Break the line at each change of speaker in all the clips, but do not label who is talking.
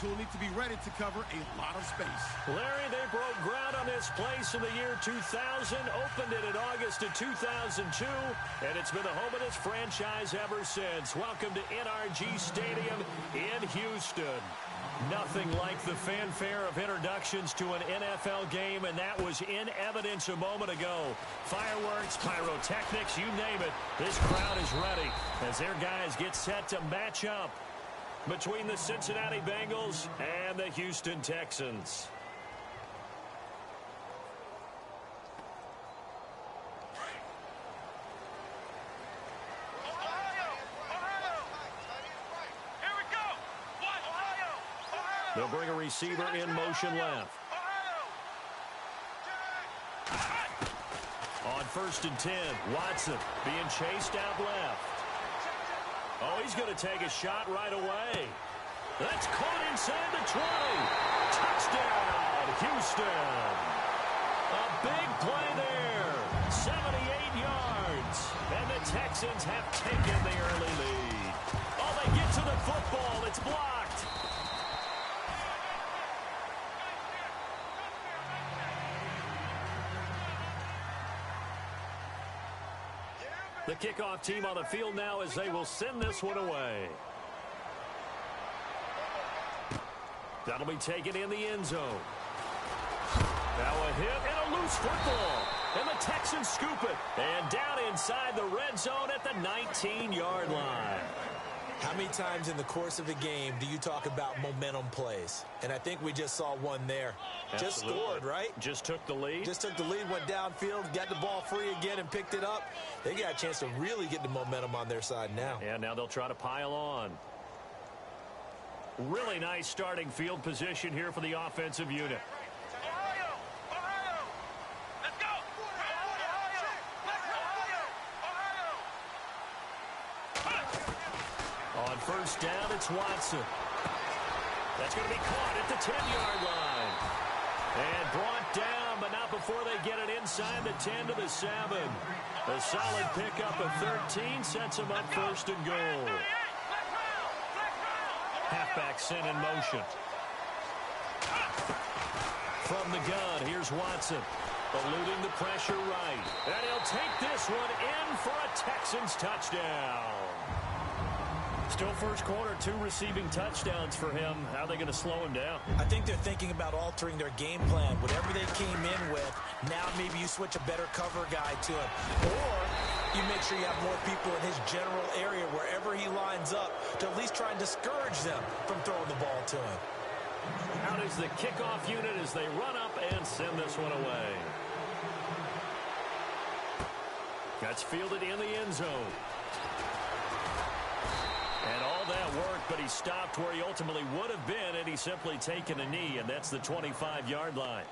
so he'll need to be ready to cover a lot of space.
Larry, they broke ground on this place in the year 2000, opened it in August of 2002, and it's been the home of this franchise ever since. Welcome to NRG Stadium in Houston. Nothing like the fanfare of introductions to an NFL game, and that was in evidence a moment ago. Fireworks, pyrotechnics, you name it. This crowd is ready as their guys get set to match up between the Cincinnati Bengals and the Houston Texans. They'll bring a receiver in motion left. On 1st and 10, Watson being chased out left. Oh, he's going to take a shot right away. That's caught inside the 20. Touchdown, Houston. A big play there. 78 yards. And the Texans have taken the early lead. Oh, they get to the football. It's blocked. The kickoff team on the field now as they will send this one away. That'll be taken in the end zone. Now a hit and a loose football. And the Texans scoop it. And down inside the red zone at the 19-yard line.
How many times in the course of a game do you talk about momentum plays? And I think we just saw one there.
Absolutely.
Just scored, right?
Just took the lead.
Just took the lead, went downfield, got the ball free again and picked it up. They got a chance to really get the momentum on their side now.
And now they'll try to pile on. Really nice starting field position here for the offensive unit. On 1st down, it's Watson. That's going to be caught at the 10-yard line. And brought down, but not before they get it inside the 10 to the 7. A solid pickup of 13 sets them up 1st and goal. Halfback sent in motion. From the gun, here's Watson. Eluding the pressure right. And he'll take this one in for a Texans touchdown. Still first quarter, 2 receiving touchdowns for him. How are they going to slow him down?
I think they're thinking about altering their game plan. Whatever they came in with, now maybe you switch a better cover guy to him. Or you make sure you have more people in his general area wherever he lines up to at least try and discourage them from throwing the ball to him.
Out is the kickoff unit as they run up and send this one away. That's fielded in the end zone. And all that worked, but he stopped where he ultimately would have been had he simply taken a knee, and that's the 25-yard line.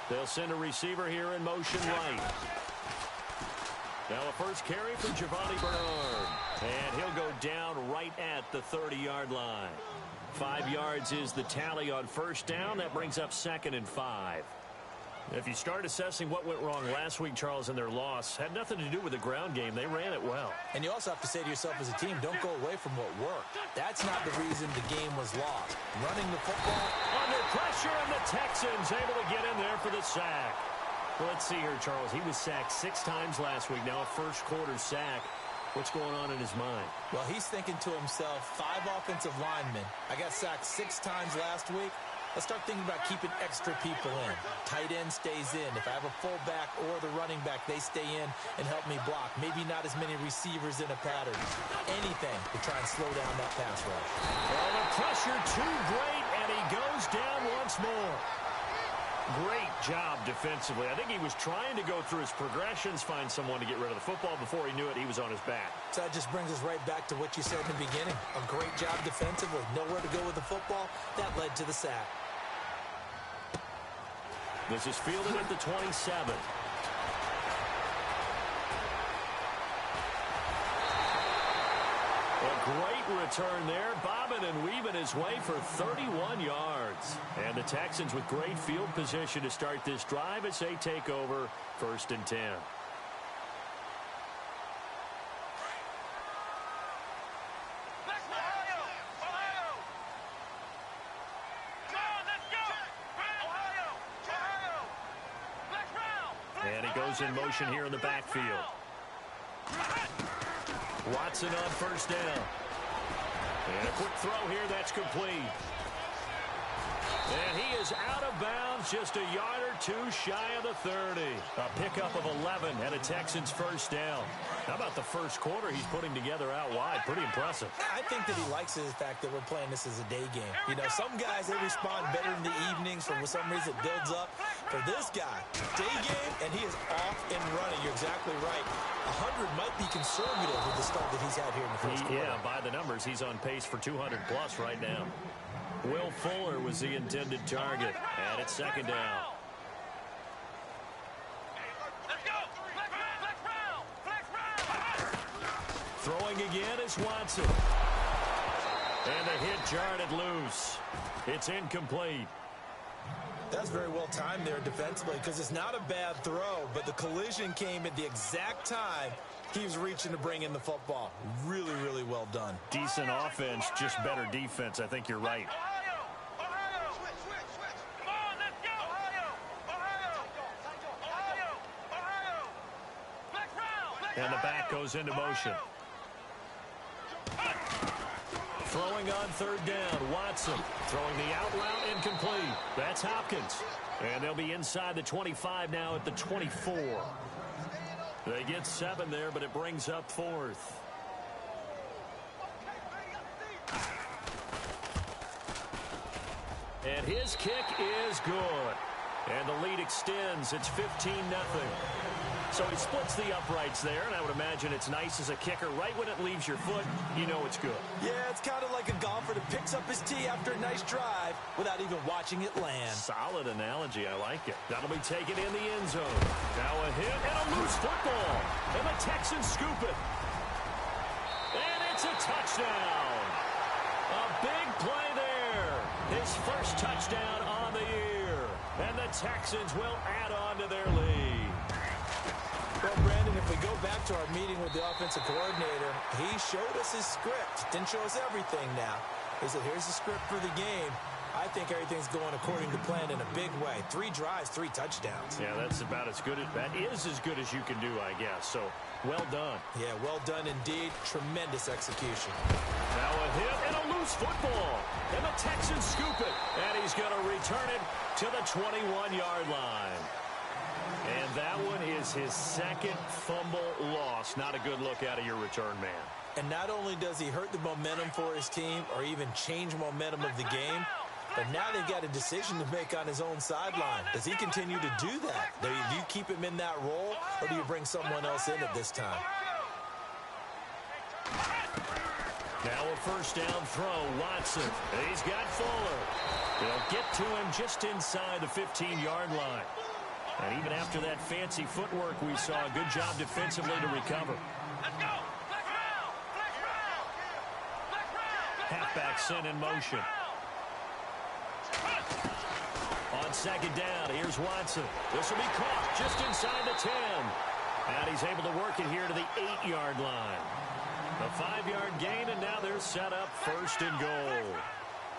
They'll send a receiver here in motion right. Now a first carry for Giovanni Bernard. And he'll go down right at the 30-yard line. 5 yards is the tally on 1st down. That brings up 2nd and 5. If you start assessing what went wrong last week, Charles, in their loss, had nothing to do with the ground game. They ran it well.
And you also have to say to yourself as a team, don't go away from what worked. That's not the reason the game was lost. Running the football.
Under pressure, and the Texans able to get in there for the sack. Well, let's see here, Charles. He was sacked 6 times last week. Now a first quarter sack. What's going on in his mind?
Well, he's thinking to himself, 5 offensive linemen. I got sacked 6 times last week. Let's start thinking about keeping extra people in. Tight end stays in. If I have a fullback or the running back, they stay in and help me block. Maybe not as many receivers in a pattern. Anything to try and slow down that pass rush.
Well, the pressure too great, and he goes down once more. Great job defensively. I think he was trying to go through his progressions, find someone to get rid of the football. Before he knew it, he was on his back.
So that just brings us right back to what you said in the beginning. A great job defensively. Nowhere to go with the football. That led to the sack.
This is fielded at the 27. A great return there, bobbing and weaving his way for 31 yards. And the Texans with great field position to start this drive as they take over 1st and 10. And he goes in motion here in the backfield. Watson on 1st down. And a quick throw here, that's complete. And he is out of bounds, just a yard or two shy of the 30. A pickup of 11 and a Texans 1st down. How about the first quarter he's putting together out wide? Pretty impressive.
I think that he likes the fact that we're playing this as a day game. You know, some guys, they respond better in the evenings. For some reason, it builds up. For this guy, day game, and he is off and running. You're exactly right. 100 might be conservative with the start that he's had here in the first quarter.
Yeah, by the numbers, he's on pace for 200-plus right now. Will Fuller was the intended target, and it's 2nd down. Throwing again is Watson. And the hit jarred it loose. It's incomplete.
That's very well timed there defensively because it's not a bad throw, but the collision came at the exact time he was reaching to bring in the football. Really, really well done.
Decent offense, just better defense. I think you're right. And the back goes into motion. Throwing on 3rd down, Watson. Throwing the out route, incomplete. That's Hopkins. And they'll be inside the 25 now at the 24. They get 7 there, but it brings up 4th. And his kick is good. And the lead extends. It's 15-0. So he splits the uprights there, and I would imagine it's nice as a kicker. Right when it leaves your foot, you know it's good.
Yeah, it's kind of like a golfer that picks up his tee after a nice drive without even watching it land.
Solid analogy. I like it. That'll be taken in the end zone. Now a hit and a loose football. And the Texans scoop it. And it's a touchdown. A big play there. His first touchdown on the year. And the Texans will add on to their lead.
Well, Brandon, if we go back to our meeting with the offensive coordinator, he showed us his script. Didn't show us everything now. He said, here's the script for the game. I think everything's going according to plan in a big way. 3 drives, 3 touchdowns.
Yeah, that's about as good as, that is as good as you can do, I guess. So, well done.
Yeah, well done indeed. Tremendous execution.
Now a hit and a loose football. And the Texans scoop it. And he's going to return it to the 21-yard line. And that one is his 2nd fumble loss. Not a good look out of your return man.
And not only does he hurt the momentum for his team or even change momentum of the game, but now they've got a decision to make on his own sideline. Does he continue to do that? Do you keep him in that role, or do you bring someone else in at this time?
Now a 1st down throw, Watson. He's got Fuller. They'll get to him just inside the 15-yard line. And even after that fancy footwork we saw, a good job defensively to recover. Halfback sent in motion. On 2nd down, here's Watson. This will be caught just inside the 10. And he's able to work it here to the 8-yard line. A 5-yard gain, and now they're set up 1st and goal.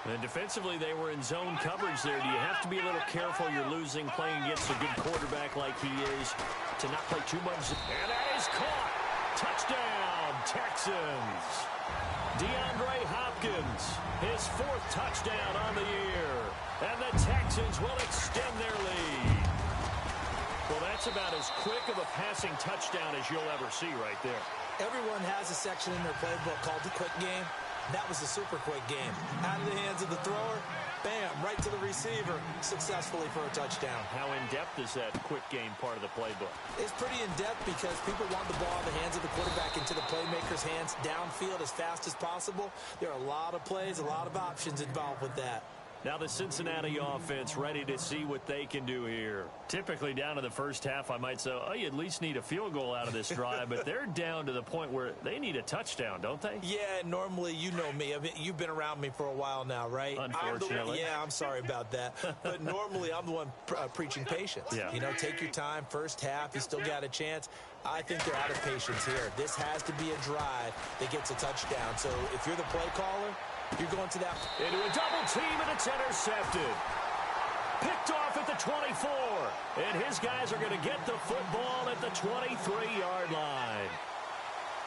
And defensively, they were in zone coverage there. Do you have to be a little careful? You're losing playing against a good quarterback like he is to not play too much. And that is caught. Touchdown, Texans. DeAndre Hopkins, his 4th touchdown on the year. And the Texans will extend their lead. Well, that's about as quick of a passing touchdown as you'll ever see right there.
Everyone has a section in their playbook called the quick game. That was a super quick game. Out of the hands of the thrower, bam, right to the receiver, successfully for a touchdown.
How in-depth is that quick game part of the playbook?
It's pretty in-depth because people want the ball in the hands of the quarterback into the playmaker's hands downfield as fast as possible. There are a lot of plays, a lot of options involved with that.
Now the Cincinnati offense ready to see what they can do here. Typically down to the first half, I might say, oh, you at least need a field goal out of this drive, but they're down to the point where they need a touchdown, don't they?
Yeah, normally, you know me. I mean, you've been around me for a while now, right?
Unfortunately.
I'm sorry about that. But normally, I'm the one preaching patience.
Yeah.
You know, take your time. First half, you still got a chance. I think they're out of patience here. This has to be a drive that gets a touchdown. So if you're the play caller, you're going to that.
Into a double team, and it's intercepted. Picked off at the 24. And his guys are going to get the football at the 23-yard line.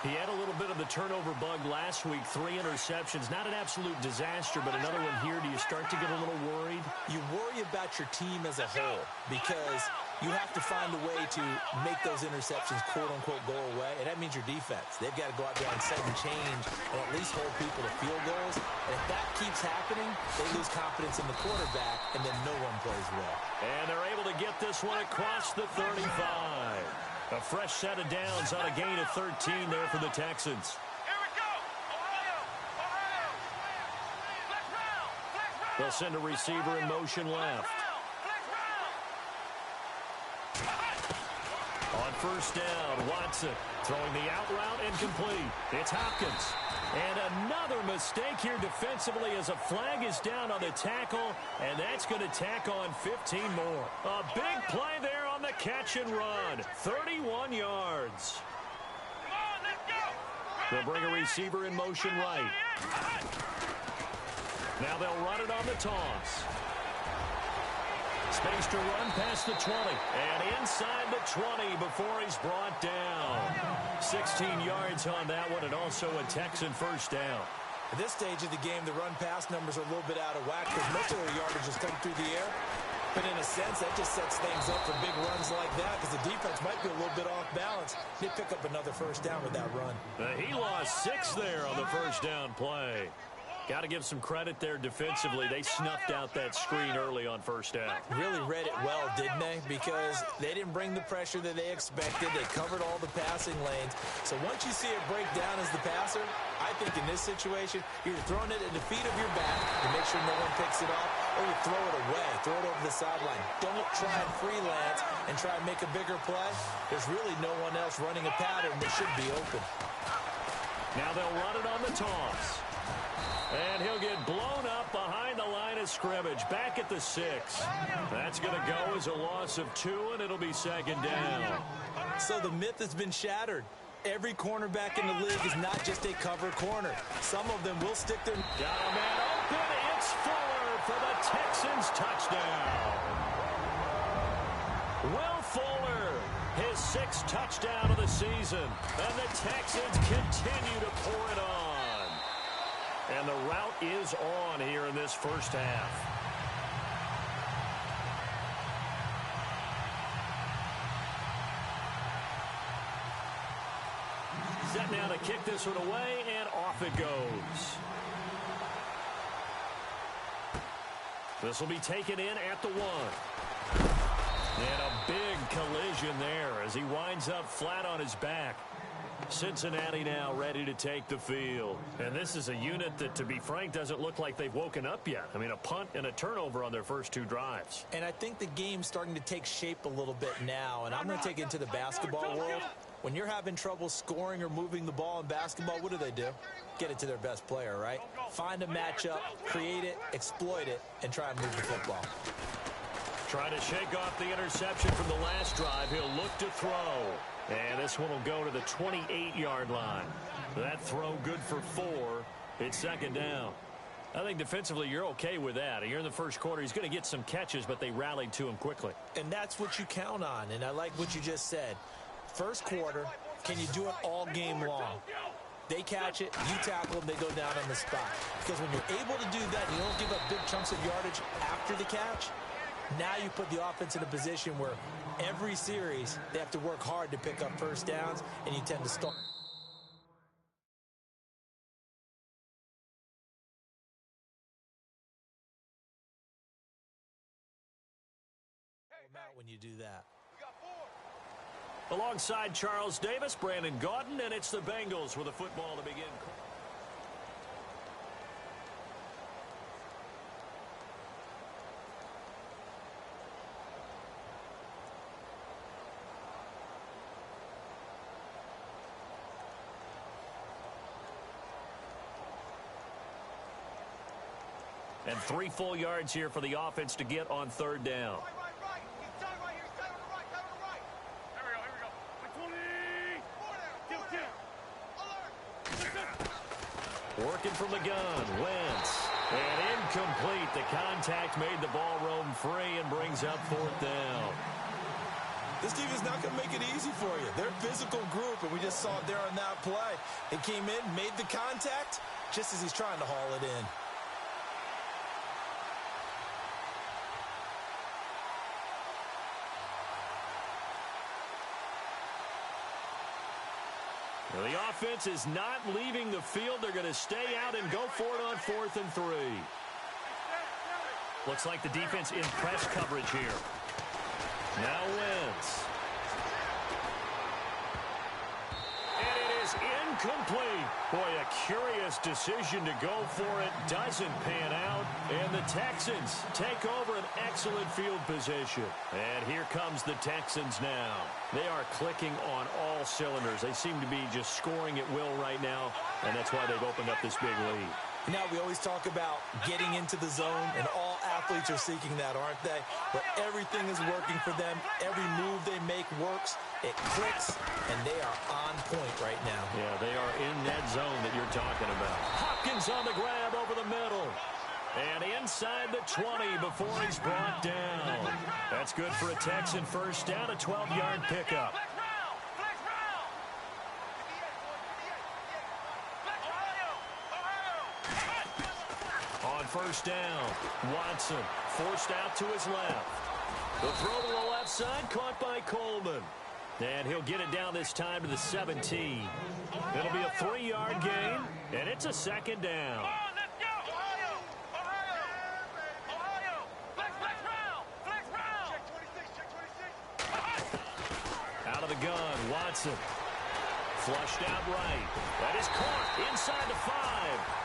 He had a little bit of the turnover bug last week, 3 interceptions. Not an absolute disaster, but another one here. Do you start to get a little worried?
You worry about your team as a whole because you have to find a way to make those interceptions, quote-unquote, go away, and that means your defense. They've got to go out there and set and change and at least hold people to field goals. And if that keeps happening, they lose confidence in the quarterback, and then no one plays well.
And they're able to get this one across the 35. A fresh set of downs on a gain of 13 there for the Texans.
Here we go. Ohio.
They'll send a receiver in motion left. On first down, Watson throwing the out route incomplete. It's Hopkins. And another mistake here defensively as a flag is down on the tackle, and that's going to tack on 15 more. A big play there on the catch and run. 31 yards.
Come on, let's go.
They'll bring a receiver in motion right. Now they'll run it on the toss. Space to run past the 20 and inside the 20 before he's brought down. 16 yards on that one, and also a Texan first down.
At this stage of the game, the run-pass numbers are a little bit out of whack because most of their yardage is coming through the air. But in a sense, that just sets things up for big runs like that because the defense might be a little bit off balance. They pick up another first down with that run.
He lost 6 there on the first down play. Got to give some credit there defensively. They snuffed out that screen early on first down.
Really read it well, didn't they? Because they didn't bring the pressure that they expected. They covered all the passing lanes. So once you see it break down as the passer, I think in this situation, you're throwing it at the feet of your back to make sure no one picks it off, or you throw it away, throw it over the sideline. Don't try and freelance and try and make a bigger play. There's really no one else running a pattern that should be open.
Now they'll run it on the toss. And he'll get blown up behind the line of scrimmage, back at the 6. That's going to go as a loss of 2, and it'll be second down.
So the myth has been shattered. Every cornerback in the league is not just a cover corner. Some of them will stick their...
Got a man open. It's Fuller for the Texans touchdown. Will Fuller, his 6th touchdown of the season. And the Texans continue to pour it on. And the route is on here in this first half. Set now to kick this one away, and off it goes. This will be taken in at the 1. And a big collision there as he winds up flat on his back. Cincinnati now ready to take the field. And this is a unit that, to be frank, doesn't look like they've woken up yet. I mean, a punt and a turnover on their first 2 drives.
And I think the game's starting to take shape a little bit now. And I'm going to take it to the basketball world. When you're having trouble scoring or moving the ball in basketball, what do? Get it to their best player, right? Find a matchup, create it, exploit it, and try and move the football.
Trying to shake off the interception from the last drive. He'll look to throw. And this one will go to the 28-yard line. That throw good for 4. It's second down. I think defensively you're okay with that. You're in the first quarter. He's going to get some catches, but they rallied to him quickly.
And that's what you count on. And I like what you just said. First quarter, can you do it all game long? They catch it, you tackle them, they go down on the spot. Because when you're able to do that, you don't give up big chunks of yardage after the catch. Now you put the offense in a position where every series they have to work hard to pick up first downs, and you tend to start out when you do that.
Alongside Charles Davis, Brandon Gaudin, and it's the Bengals with a football to begin. And 3 full yards here for the offense to get on 3rd down. Working from the gun, Wentz. And incomplete. The contact made the ball roam free and brings up 4th down.
This team is not going to make it easy for you. They're a physical group, and we just saw it there on that play. He came in, made the contact, just as he's trying to haul it in.
Well, the offense is not leaving the field. They're going to stay out and go for it on 4th and 3. Looks like the defense in press coverage here. Now Wentz. And it is incomplete. Boy, a curious decision to go for it. Doesn't pan out. And the Texans take over an excellent field position. And here comes the Texans now. They are clicking on all cylinders. They seem to be just scoring at will right now. And that's why they've opened up this big lead.
Now, we always talk about getting into the zone, and all athletes are seeking that, aren't they? But everything is working for them. Every move they make works. It clicks, and they are on point right now.
Yeah, they are in that zone that you're talking about. Hopkins on the grab over the middle. And inside the 20 before he's brought down. That's good for a Texan first down, a 12-yard pickup. On first down, Watson forced out to his left. The throw to the left side, caught by Coleman. And he'll get it down this time to the 17. It'll be a 3-yard gain, and it's a 2nd down. Out of the gun, Watson. Flushed out right. That is caught inside the 5.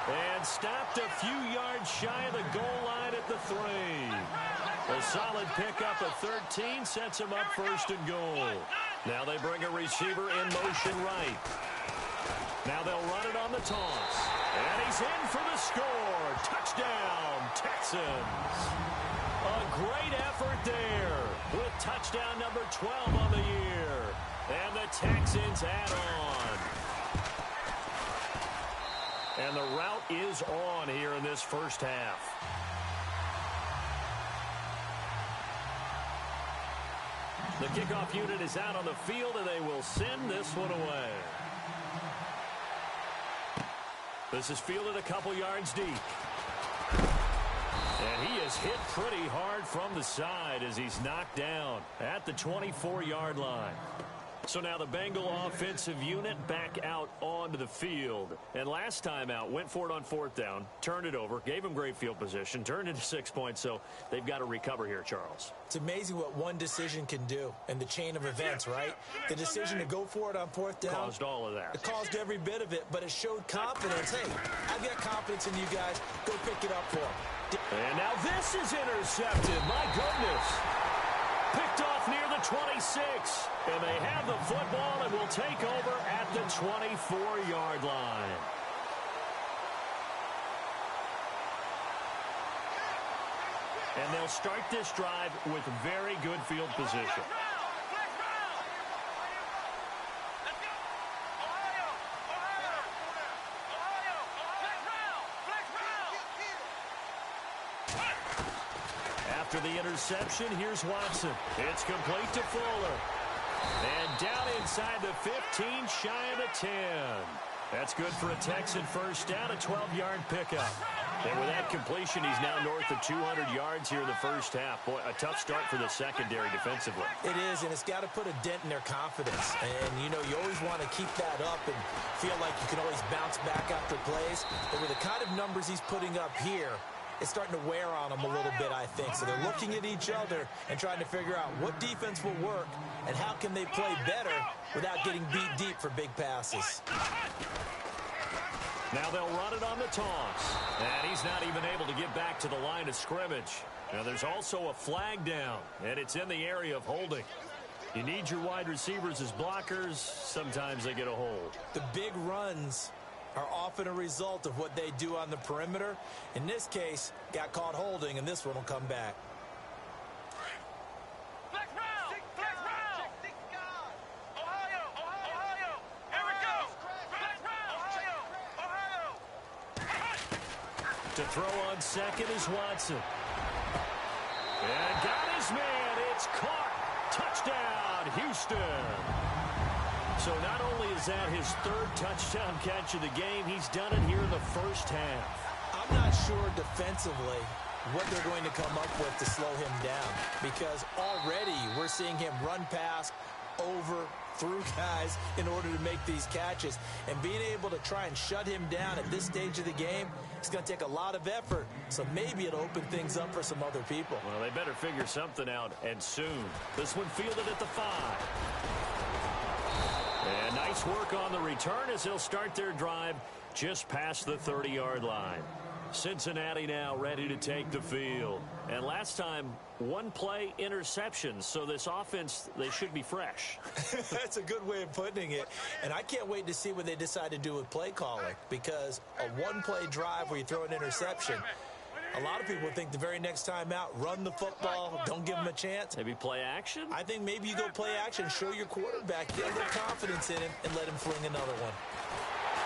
And stopped a few yards shy of the goal line at the 3. A solid pickup of 13 sets him up 1st and goal. Now they bring a receiver in motion right. Now they'll run it on the toss. And he's in for the score. Touchdown, Texans. A great effort there with touchdown number 12 on the year. And the Texans add on. And the route is on here in this first half. The kickoff unit is out on the field, and they will send this one away. This is fielded a couple yards deep. And he is hit pretty hard from the side as he's knocked down at the 24-yard line. So now the Bengal offensive unit back out onto the field. And last time out, went for it on 4th down, turned it over, gave him great field position, turned into 6 points. So they've got to recover here, Charles.
It's amazing what one decision can do in the chain of events, right? The decision to go for it on 4th down.
Caused all of that.
It caused every bit of it, but it showed confidence. Hey, I've got confidence in you guys. Go pick it up for them.
And now this is intercepted. My goodness. Picked off near the 26. And they have the football and will take over at the 24-yard line. And they'll start this drive with very good field position. After the interception, here's Watson. It's complete to Fuller. And down inside the 15, shy of the 10. That's good for a Texan first down, a 12-yard pickup. And with that completion, he's now north of 200 yards here in the first half. Boy, a tough start for the secondary defensively.
It is, and it's got to put a dent in their confidence. And, you know, you always want to keep that up and feel like you can always bounce back after plays. But with the kind of numbers he's putting up here, it's starting to wear on them a little bit, I think. So they're looking at each other and trying to figure out what defense will work and how can they play better without getting beat deep for big passes.
Now they'll run it on the toss. And he's not even able to get back to the line of scrimmage. Now there's also a flag down, and it's in the area of holding. You need your wide receivers as blockers. Sometimes they get a hold.
The big runs are often a result of what they do on the perimeter. In this case, got caught holding, and this one will come back.
Flex round! Flex round! Ohio! Ohio! Here we go! Flex round! Ohio! Ohio!
To throw on second is Watson. And got his man. It's caught. Touchdown, Houston. So not only is that his third touchdown catch of the game, he's done it here in the first half.
I'm not sure defensively what they're going to come up with to slow him down, because already we're seeing him run past, over, through guys in order to make these catches. And being able to try and shut him down at this stage of the game, it's going to take a lot of effort. So maybe it'll open things up for some other people.
Well, they better figure something out, and soon. This one fielded at the 5. And nice work on the return as they'll start their drive just past the 30-yard line. Cincinnati now ready to take the field. And last time, one play interception, so this offense, they should be fresh.
That's a good way of putting it. And I can't wait to see what they decide to do with play calling, because a one-play drive where you throw an interception, a lot of people think the very next time out, run the football, don't give them a chance.
Maybe play action?
I think maybe you go play action, show your quarterback, get a little confidence in him, and let him fling another one.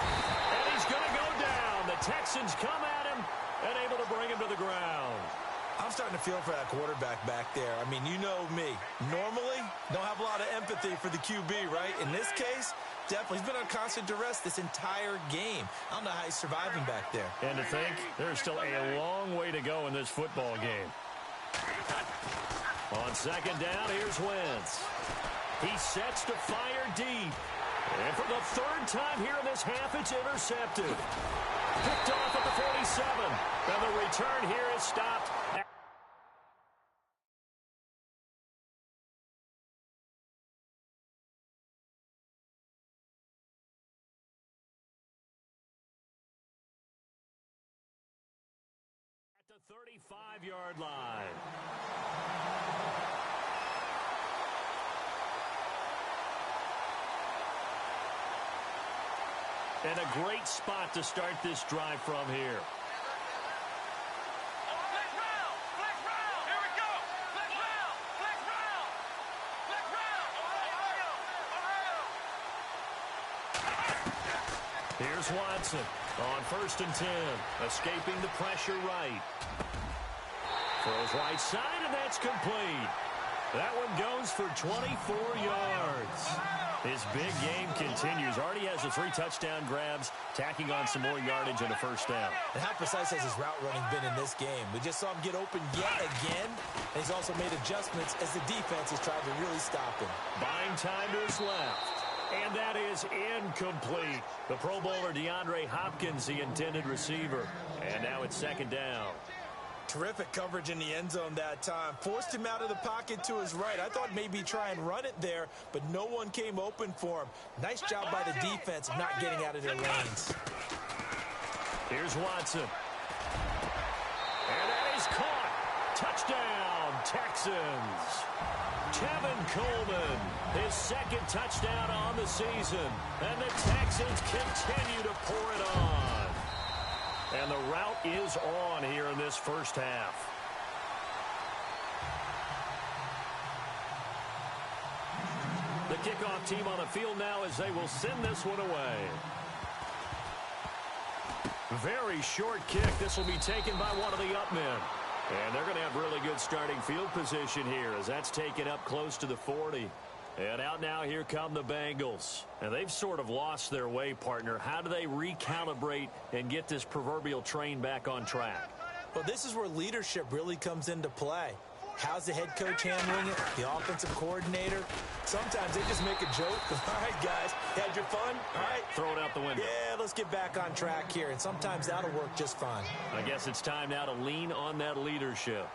And he's going to go down. The Texans come at him and able to bring him to the ground.
I'm starting to feel for that quarterback back there. I mean, you know me. Normally, don't have a lot of empathy for the QB, right? In this case, definitely. He's been on constant duress this entire game. I don't know how he's surviving back there.
And to think, there's still a long way to go in this football game. On second down, here's Wentz. He sets to fire deep. And for the third time here in this half, it's intercepted. Picked off at the 47. And the return here is stopped. At the 35-yard line. And a great spot to start this drive from here.
Flex round! Flex round! Here we go! Flex round! Flex round! Flex round! Ohio!
Here's Watson on 1st and 10. Escaping the pressure right. Throws right side, and that's complete. That one goes for 24 yards. His big game continues. Already has the 3 touchdown grabs, tacking on some more yardage and a first down.
And how precise has his route running been in this game? We just saw him get open yet again, and he's also made adjustments as the defense has tried to really stop him.
Buying time to his left. And that is incomplete. The Pro Bowler DeAndre Hopkins, the intended receiver. And now it's second down.
Terrific coverage in the end zone that time. Forced him out of the pocket to his right. I thought maybe try and run it there, but no one came open for him. Nice job by the defense of not getting out of their lanes.
Here's Watson. And that is caught. Touchdown, Texans. Tevin Coleman, his second touchdown on the season. And the Texans continue to pour it on. And the route is on here in this first half. The kickoff team on the field now as they will send this one away. Very short kick. This will be taken by one of the up men. And they're going to have really good starting field position here as that's taken up close to the 40. And out now, here come the Bengals. And they've sort of lost their way, partner. How do they recalibrate and get this proverbial train back on track?
Well, this is where leadership really comes into play. How's the head coach handling it? The offensive coordinator? Sometimes they just make a joke. All right, guys, you had your fun? All right.
Throw it out the window.
Yeah, let's get back on track here. And sometimes that'll work just fine.
I guess it's time now to lean on that leadership.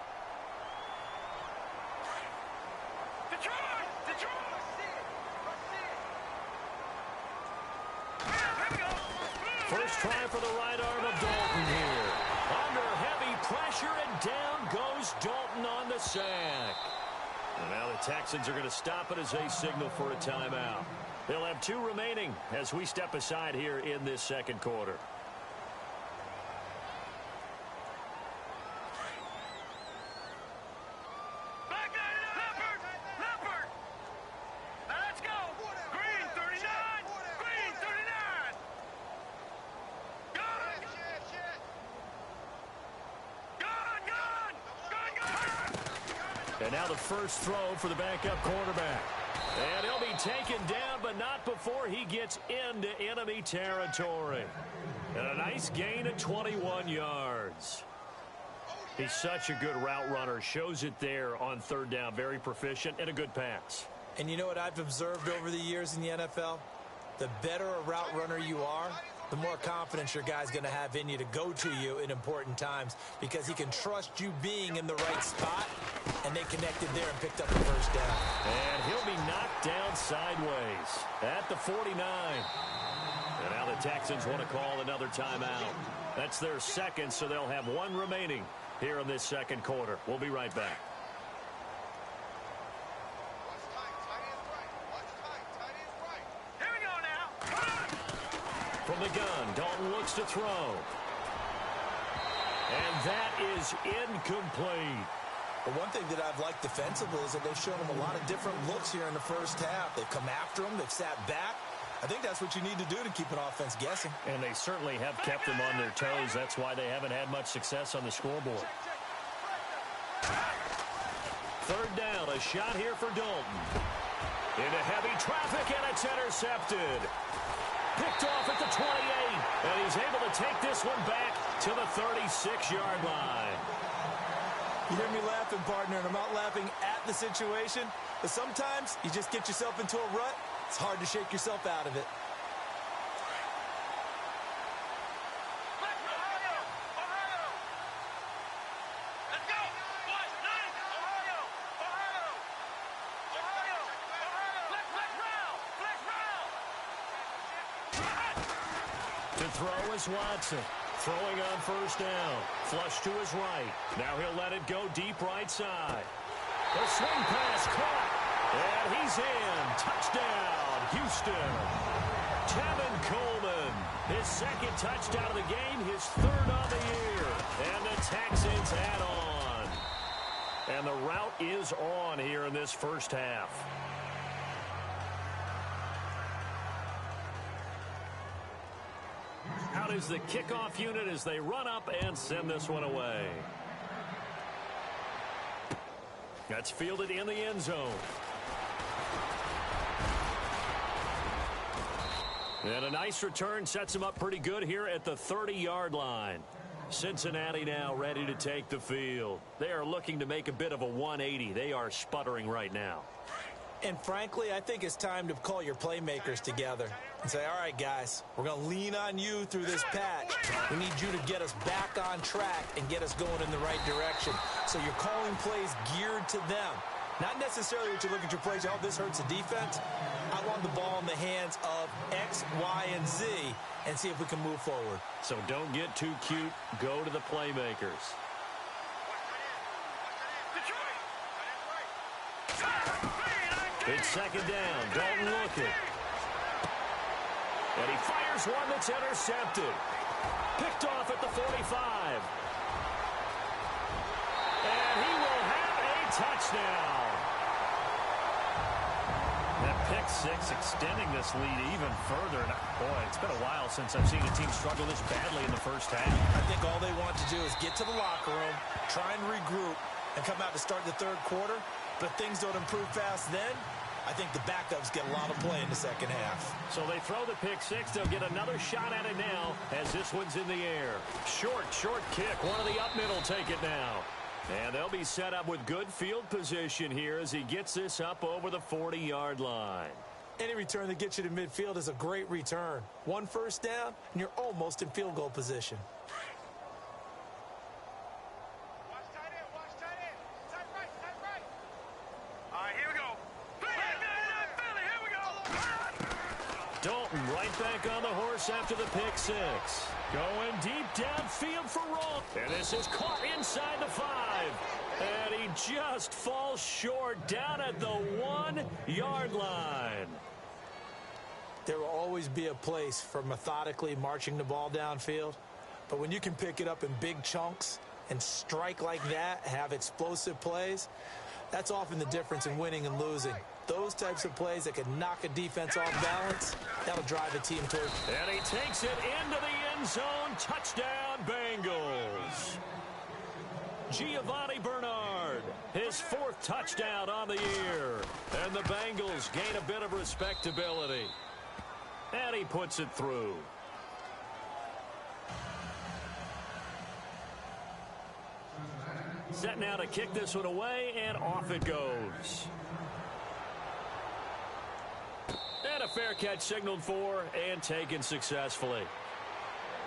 First try for the right arm of Dalton here. Under heavy pressure, and down goes Dalton on the sack. And now the Texans are going to stop it as they signal for a timeout. They'll have 2 remaining as we step aside here in this second quarter. And now the first throw for the backup quarterback. And he'll be taken down, but not before he gets into enemy territory. And a nice gain of 21 yards. He's such a good route runner. Shows it there on third down. Very proficient and a good pass.
And you know what I've observed over the years in the NFL? The better a route runner you are, the more confidence your guy's going to have in you to go to you in important times because he can trust you being in the right spot, and they connected there and picked up the first down.
And he'll be knocked down sideways at the 49. And now the Texans want to call another timeout. That's their second, so they'll have 1 remaining here in this second quarter. We'll be right back. From the gun, Dalton looks to throw. And that is incomplete.
But one thing that I've liked defensively is that they've shown him a lot of different looks here in the first half. They've come after him. They've sat back. I think that's what you need to do to keep an offense guessing.
And they certainly have kept them on their toes. That's why they haven't had much success on the scoreboard. Third down, a shot here for Dalton. Into heavy traffic, and it's intercepted. Picked off at the 28, and he's able to take this one back to the 36-yard line.
You hear me laughing, partner, and I'm not laughing at the situation, but sometimes you just get yourself into a rut. It's hard to shake yourself out of it.
To throw is Watson. Throwing on first down. Flush to his right. Now he'll let it go deep right side. The swing pass caught. And he's in. Touchdown, Houston. Tevin Coleman. His second touchdown of the game. His third on the year. And the Texans add on. And the route is on here in this first half. Out is the kickoff unit as they run up and send this one away. That's fielded in the end zone. And a nice return sets him up pretty good here at the 30-yard line. Cincinnati now ready to take the field. They are looking to make a bit of a 180. They are sputtering right now.
And frankly, I think it's time to call your playmakers together and say, all right, guys, we're going to lean on you through this patch. We need you to get us back on track and get us going in the right direction. So you're calling plays geared to them. Not necessarily what you look at your plays, oh, this hurts the defense. I want the ball in the hands of X, Y, and Z and see if we can move forward.
So don't get too cute. Go to the playmakers. It's second down. Dalton looking. And he fires one that's intercepted. Picked off at the 45. And he will have a touchdown. That pick six extending this lead even further. And boy, it's been a while since I've seen a team struggle this badly in the first half.
I think all they want to do is get to the locker room, try and regroup, and come out to start the third quarter. But if things don't improve fast then, I think the backups get a lot of play in the second half.
So they throw the pick six. They'll get another shot at it now as this one's in the air. Short kick. One of the up mid will take it now. And they'll be set up with good field position here as he gets this up over the 40-yard line.
Any return that gets you to midfield is a great return. One first down, and you're almost in field goal position.
course, after the pick six. Going deep downfield for Roll. And this is caught inside the 5. And he just falls short down at the 1-yard line.
There will always be a place for methodically marching the ball downfield. But when you can pick it up in big chunks and strike like that, have explosive plays, that's often the difference in winning and losing. Those types of plays that can knock a defense off balance, that'll drive a team toward.
And he takes it into the end zone. Touchdown, Bengals. Giovanni Bernard, his 4th touchdown on the year. And the Bengals gain a bit of respectability. And he puts it through. Set now to kick this one away, and off it goes. And a fair catch signaled for and taken successfully.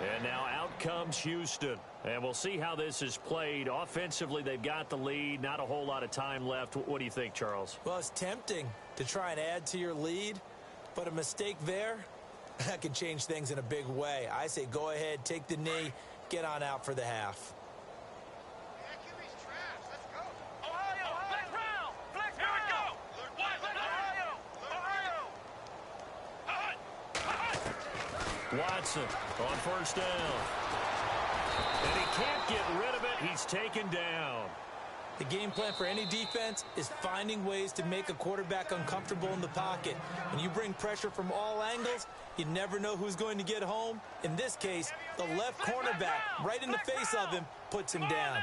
And now out comes Houston. And we'll see how this is played. Offensively, they've got the lead. Not a whole lot of time left. What do you think, Charles?
Well, it's tempting to try and add to your lead, but a mistake there, that could change things in a big way. I say go ahead, take the knee, get on out for the half.
Watson on first down. And he can't get rid of it. He's taken down.
The game plan for any defense is finding ways to make a quarterback uncomfortable in the pocket. When you bring pressure from all angles, you never know who's going to get home. In this case, the left cornerback, right in the face of him, puts him down.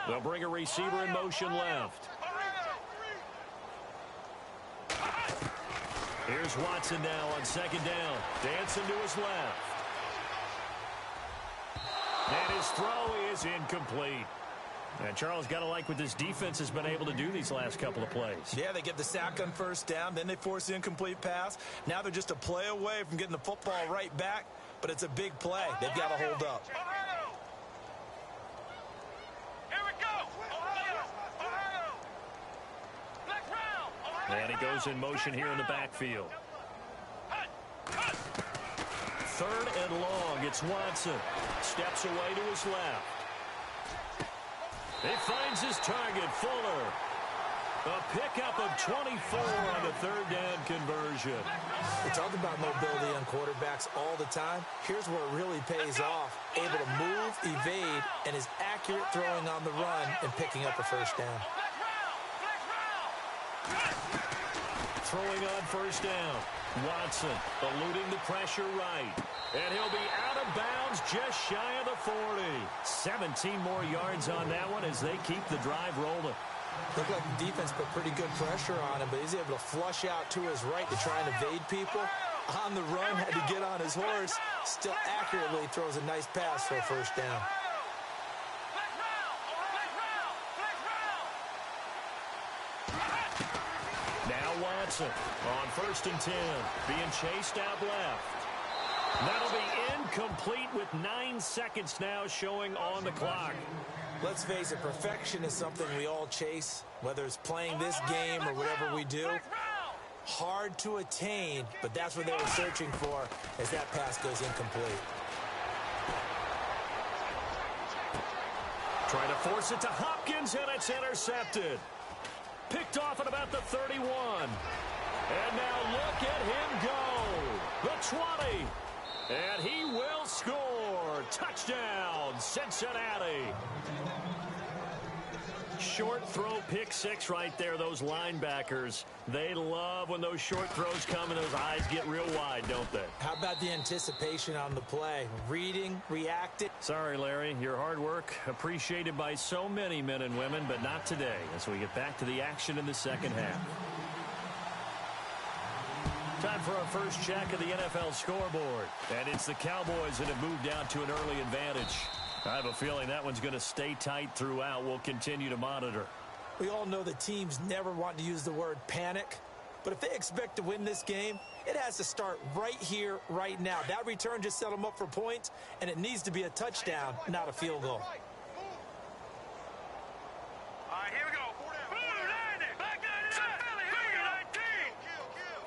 They'll bring a receiver in motion left. Here's Watson now on second down. Dancing to his left. And his throw is incomplete. And Charles, got to like what this defense has been able to do these last couple of plays.
Yeah, they get the sack on first down, then they force the incomplete pass. Now they're just a play away from getting the football right back, but it's a big play. They've got to hold up.
And he goes in motion here in the backfield. 3rd and long. It's Watson. Steps away to his left. He finds his target, Fuller. A pickup of 24 on the 3rd down conversion.
We talk about mobility on quarterbacks all the time. Here's where it really pays off. Able to move, evade, and is accurate throwing on the run and picking up a first down.
Throwing on first down. Watson eluding the pressure right. And he'll be out of bounds just shy of the 40. 17 more yards on that one as they keep the drive rolling.
Looked like the defense put pretty good pressure on him, but he's able to flush out to his right to try and evade people. On the run, had to get on his horse. Still accurately throws a nice pass for a first down.
Watson on 1st and 10, being chased out left. That'll be incomplete with 9 seconds now showing on the clock.
Let's face it, perfection is something we all chase, whether it's playing this game or whatever we do. Hard to attain, but that's what they were searching for as that pass goes incomplete.
Trying to force it to Hopkins, and it's intercepted. Picked off at about the 31. And now look at him go. The 20. And he will score. Touchdown, Cincinnati. Short throw, pick six right there. Those linebackers, they love when those short throws come and those eyes get real wide, don't they?
How about the anticipation on the play? Reading, reacting.
Sorry, Larry. Your hard work appreciated by so many men and women, but not today as we get back to the action in the second half. Time for our first check of the NFL scoreboard. And it's the Cowboys that have moved down to an early advantage. I have a feeling that one's going to stay tight throughout. We'll continue to monitor.
We all know that teams never want to use the word panic. But if they expect to win this game, it has to start right here, right now. That return just set them up for points, and it needs to be a touchdown, not a field goal.
All right, here we go. Back 99. Here we go.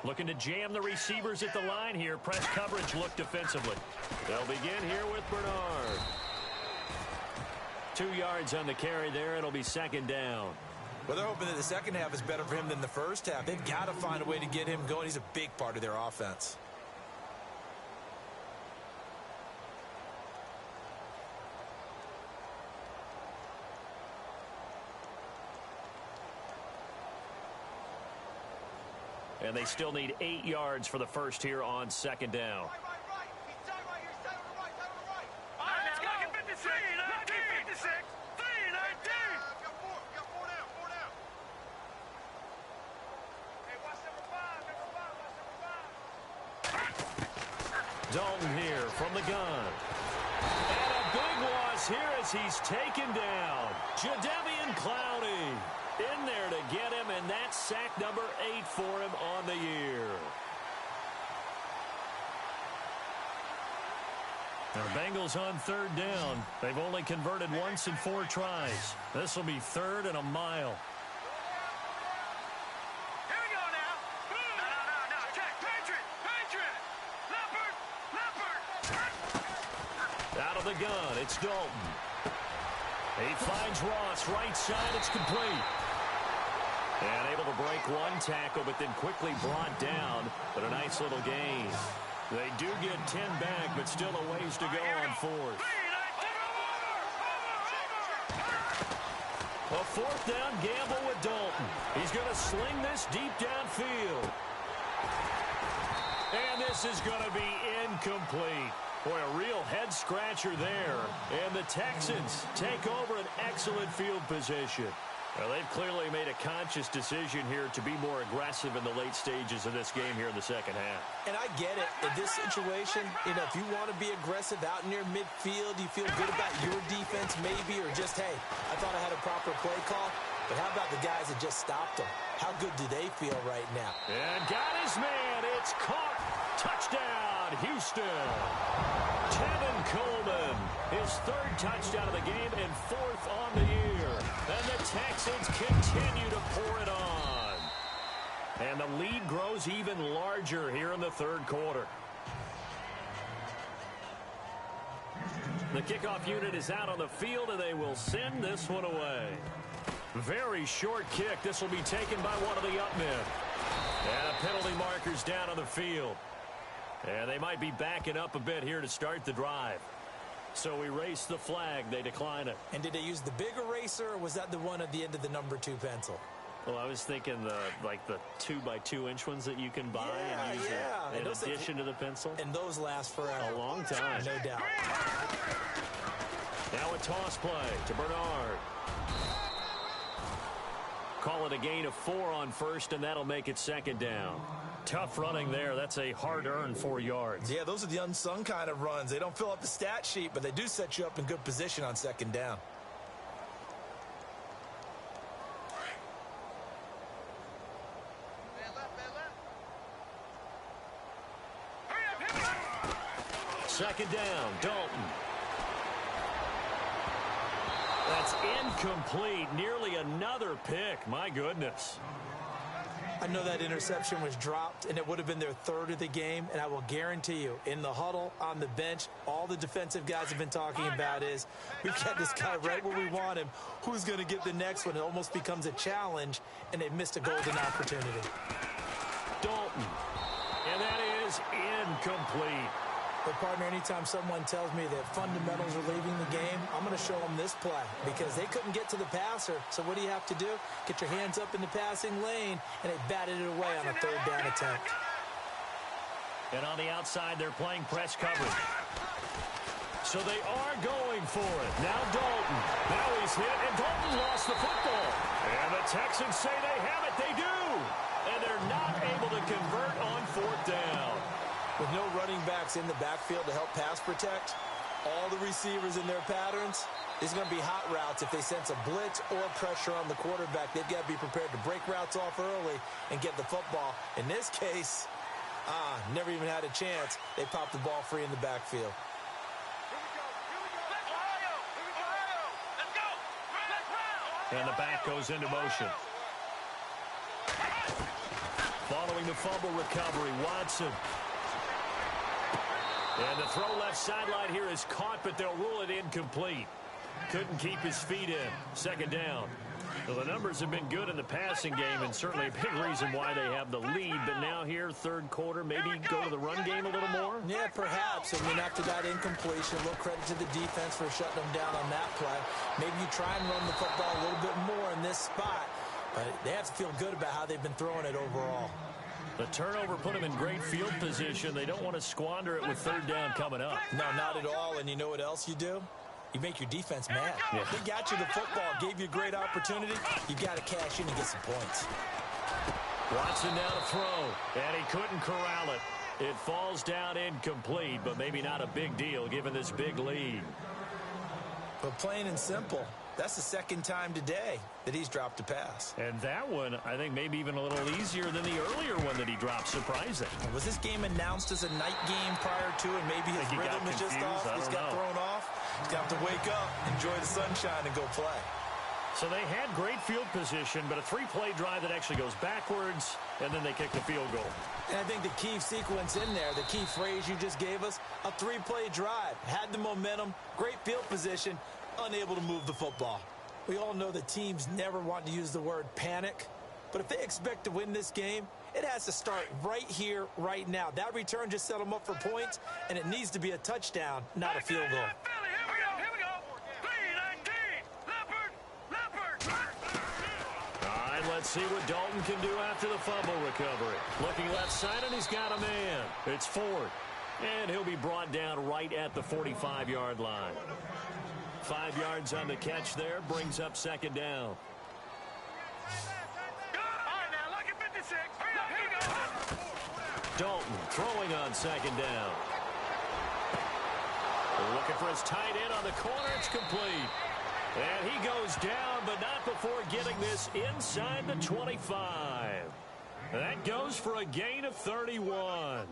19.
Looking to jam the receivers at the line here. Press coverage look defensively. They'll begin here with Bernard. 2 yards on the carry there. It'll be second down.
Well, they're hoping that the second half is better for him than the first half. They've got to find a way to get him going. He's a big part of their offense.
And they still need 8 yards for the first here on second down. Dalton here from the gun. And a big loss here as he's taken down. Jadeveon Clowney in there to get him, and that's sack number 8 for him on the year. Now, Bengals on third down. They've only converted once in 4 tries. This will be third and a mile.
Here we go now. No. Check. Patriot. Leopard.
Out of the gun, it's Dalton. He finds Ross, right side, it's complete. And able to break one tackle, but then quickly brought down. But a nice little gain. They do get 10 back, but still a ways to go on fourth. A fourth down gamble with Dalton. He's going to sling this deep downfield. And this is going to be incomplete. Boy, a real head-scratcher there. And the Texans take over an excellent field position. Well, they've clearly made a conscious decision here to be more aggressive in the late stages of this game here in the second half.
And I get it. In this situation, if you want to be aggressive out near midfield, you feel good about your defense maybe, or just, hey, I thought I had a proper play call. But how about the guys that just stopped them? How good do they feel right now?
And got his man. It's caught. Touchdown, Houston. Tevin Coleman, his 3rd touchdown of the game and 4th on the year. And the Texans continue to pour it on. And the lead grows even larger here in the 3rd quarter. The kickoff unit is out on the field, and they will send this one away. Very short kick. This will be taken by one of the up men. And a penalty marker's down on the field. And they might be backing up a bit here to start the drive. So we race the flag. They decline it.
And did they use the big eraser, or was that the one at the end of the number 2 pencil?
Well, I was thinking the 2x2-inch ones that you can buy and use in addition to the pencil.
And those last forever.
A long time.
No doubt.
Now a toss play to Bernard. Call it a gain of 4 on first, and that'll make it second down. Tough running there. That's a hard-earned 4 yards.
Yeah, those are the unsung kind of runs. They don't fill up the stat sheet, but they do set you up in good position on second down.
Second down, Dalton. That's incomplete. Nearly another pick. My goodness.
I know that interception was dropped, and it would have been their 3rd of the game, and I will guarantee you, in the huddle, on the bench, all the defensive guys have been talking about is, we've got this guy right where we want him. Who's going to get the next one? It almost becomes a challenge, and they've missed a golden opportunity.
Dalton. And that is incomplete.
But, partner, anytime someone tells me that fundamentals are leaving the game, I'm going to show them this play because they couldn't get to the passer. So what do you have to do? Get your hands up in the passing lane, and they batted it away on a 3rd down attempt.
And on the outside, they're playing press coverage. So they are going for it. Now Dalton. Now he's hit, and Dalton lost the football. And the Texans say they have it. They do. And they're not able to convert on 4th down.
With no running backs in the backfield to help pass protect, all the receivers in their patterns, these are going to be hot routes if they sense a blitz or pressure on the quarterback. They've got to be prepared to break routes off early and get the football. In this case, never even had a chance. They popped the ball free in the backfield.
And the back goes into motion. Following the fumble recovery, Watson. And the throw left sideline here is caught, but they'll rule it incomplete. Couldn't keep his feet in. Second down. Well, the numbers have been good in the passing game, and certainly a big reason why they have the lead. But now here, third quarter, maybe go to the run game a little more?
Yeah, perhaps. I mean, after that incompletion, a little credit to the defense for shutting them down on that play. Maybe you try and run the football a little bit more in this spot. But they have to feel good about how they've been throwing it overall.
The turnover put them in great field position. They don't want to squander it with third down coming up.
No, not at all. And you know what else you do? You make your defense mad.
Yeah.
They got you the football, gave you a great opportunity. You got to cash in and get some points.
Watson now to throw, and he couldn't corral it. It falls down incomplete, but maybe not a big deal given this big lead.
But plain and simple, that's the second time today that he's dropped a pass.
And that one, I think, maybe even a little easier than the earlier one that he dropped. Surprising.
Was this game announced as a night game prior to it? Maybe his rhythm is just off. He's got thrown off. He's got to wake up, enjoy the sunshine, and go play.
So they had great field position, but a three-play drive that actually goes backwards, and then they kick the field goal.
And I think the key sequence in there, the key phrase you just gave us, a three-play drive. Had the momentum, great field position, unable to move the football. We all know that teams never want to use the word panic, but if they expect to win this game, it has to start right here, right now. That return just set them up for points, and it needs to be a touchdown, not a field goal.
Here we go. 3-19. Leopard.
All right, let's see what Dalton can do after the fumble recovery. Looking left side, and he's got a man. It's Ford, and he'll be brought down right at the 45-yard line. 5 yards on the catch there, brings up second down. Dalton throwing on second down. Looking for his tight end on the corner. It's complete. And he goes down, but not before getting this inside the 25. That goes for a gain of 31.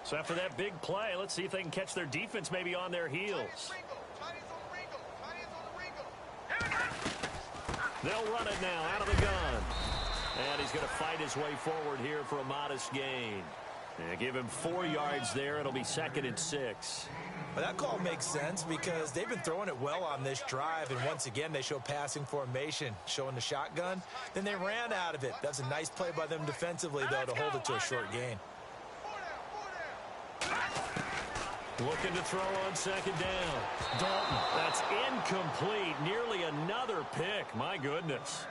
So after that big play, let's see if they can catch their defense maybe on their heels. They'll run it now out of the gun. And he's going to fight his way forward here for a modest gain. And give him 4 yards there. It'll be 2nd and 6.
Well, that call makes sense because they've been throwing it well on this drive. And once again, they show passing formation, showing the shotgun. Then they ran out of it. That's a nice play by them defensively, though, to hold it to a short gain.
Looking to throw on second down. Dalton, that's incomplete. Nearly another pick. My goodness.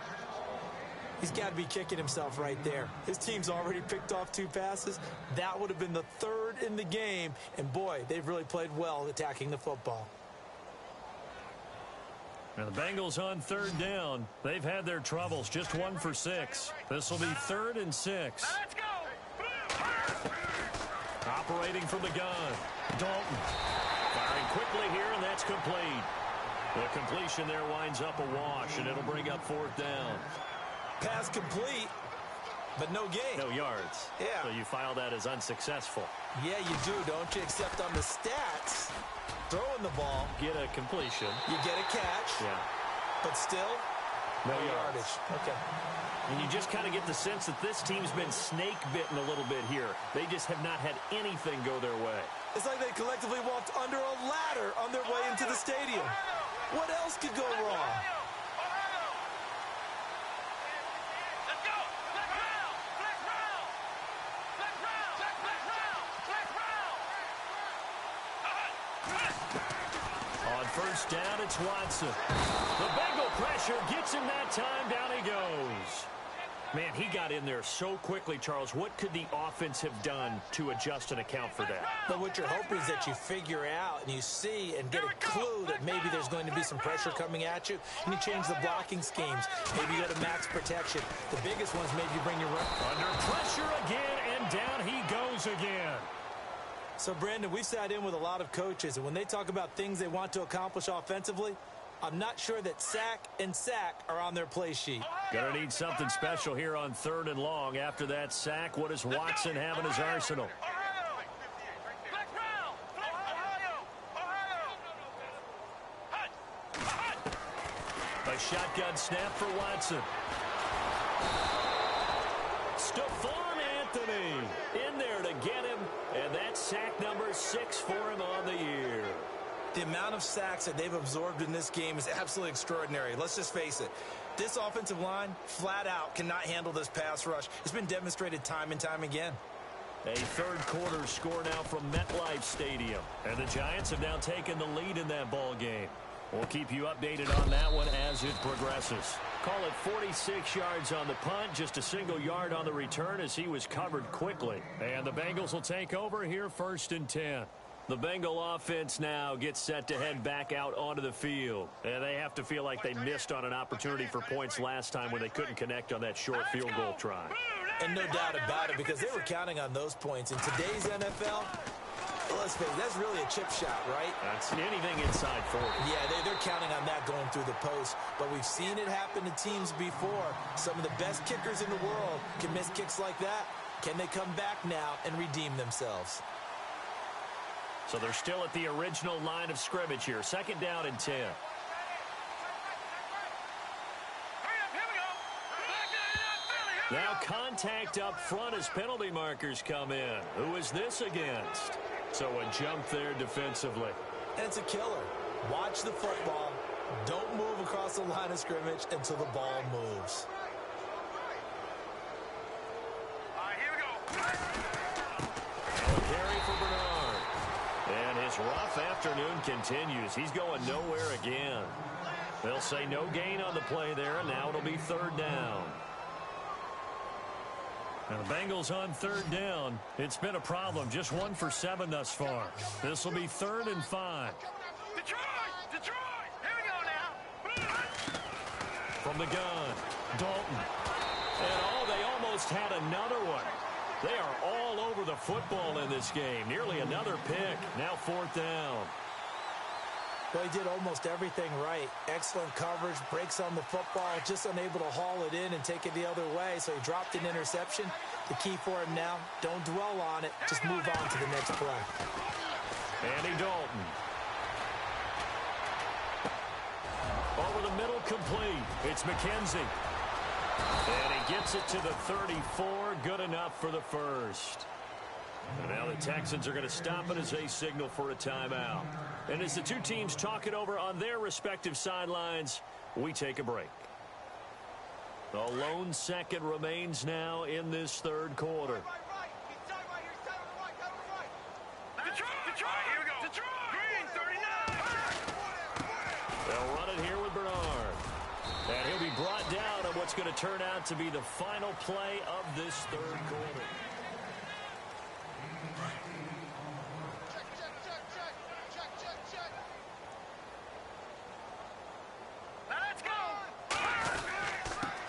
He's got to be kicking himself right there. His team's already picked off 2 passes. That would have been the 3rd in the game. And, boy, they've really played well attacking the football.
Now the Bengals on 3rd down. They've had their troubles. Just 1 for 6. This will be 3rd and 6.
Let's go.
Operating from the gun. Dalton firing quickly here, and that's complete. The completion there winds up a wash, and it'll bring up 4th down.
Pass complete, but no gain.
No yards.
Yeah.
So you file that as unsuccessful.
Yeah, you do, don't you? Except on the stats, throwing the ball,
Get a completion.
you get a catch,
Yeah.
but still,
No
no
yards.
yardage. Okay.
And you just kind of get the sense that this team's been snake-bitten a little bit here. They just have not had anything go their way.
It's like they collectively walked under a ladder on their way into the stadium. What else could go wrong?
Let's go. Flex round. Flex round. Flex round. Flex round. Flex round.
On 1st down, it's Watson. The Bengal pressure gets him that time. Down he goes. Man, he got in there so quickly, Charles. What could the offense have done to adjust and account for that?
But what you're hoping is that you figure out and you see and get a clue that maybe there's going to be some pressure coming at you, and you change the blocking schemes. Maybe you go to max protection. The biggest ones, maybe you bring your run.
Under pressure again, and down he goes again.
So, Brandon, we've sat in with a lot of coaches, and when they talk about things they want to accomplish offensively, I'm not sure that sack and sack are on their play sheet.
Gonna need something special here on 3rd and long. After that sack, what does Watson have in his arsenal?
Flex round. Flex Ohio.
A shotgun snap for Watson. Stephon Anthony in there to get him, and that's sack number 6 for him on the year.
The amount of sacks that they've absorbed in this game is absolutely extraordinary. Let's just face it. This offensive line, flat out, cannot handle this pass rush. It's been demonstrated time and time again.
A third quarter score now from MetLife Stadium. And the Giants have now taken the lead in that ball game. We'll keep you updated on that one as it progresses. Call it 46 yards on the punt, just a single yard on the return as he was covered quickly. And the Bengals will take over here 1st and 10. The Bengal offense now gets set to head back out onto the field. And they have to feel like they missed on an opportunity for points last time when they couldn't connect on that short field goal try.
And no doubt about it, because they were counting on those points. In today's NFL, let's face it, that's really a chip shot, right?
That's anything inside 40.
Yeah, they're counting on that going through the post. But we've seen it happen to teams before. Some of the best kickers in the world can miss kicks like that. Can they come back now and redeem themselves?
So they're still at the original line of scrimmage here. 2nd down and 10. Now contact up front as penalty markers come in. Who is this against? So a jump there defensively.
And it's a killer. Watch the football. Don't move across the line of scrimmage until the ball moves.
Now a carry for Bernard. And his rough afternoon continues. He's going nowhere again. They'll say no gain on the play there, and now it'll be 3rd down. Now the Bengals on 3rd down. It's been a problem. Just 1 for 7 thus far. This will be 3rd and 5.
Detroit! Here we go now.
From the gun, Dalton. And they almost had another one. They are all over the football in this game. Nearly another pick. Now 4th down.
Well, he did almost everything right. Excellent coverage, breaks on the football, just unable to haul it in and take it the other way, so he dropped an interception. The key for him now, don't dwell on it, just move on to the next play.
Andy Dalton. Over the middle, complete. It's McKenzie. And he gets it to the 34, good enough for the first. And now the Texans are going to stop it as they signal for a timeout. And as the two teams talk it over on their respective sidelines, we take a break. The lone second remains now in this 3rd quarter. They'll run it here with Bernard. And he'll be brought down on what's going to turn out to be the final play of this 3rd quarter.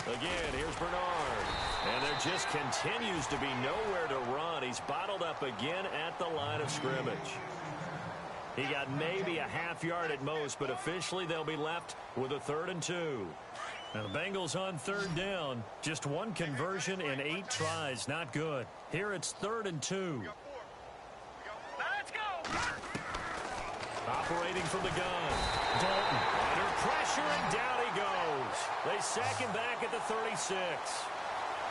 Again, here's Bernard. And there just continues to be nowhere to run. He's bottled up again at the line of scrimmage. He got maybe a half yard at most, but officially they'll be left with a 3rd and 2. Now the Bengals on 3rd down. Just 1 conversion in 8 tries. Not good. Here it's 3rd and 2.
Let's go!
Operating from the gun. Dalton under pressure, and down he goes. They sack him back at the 36.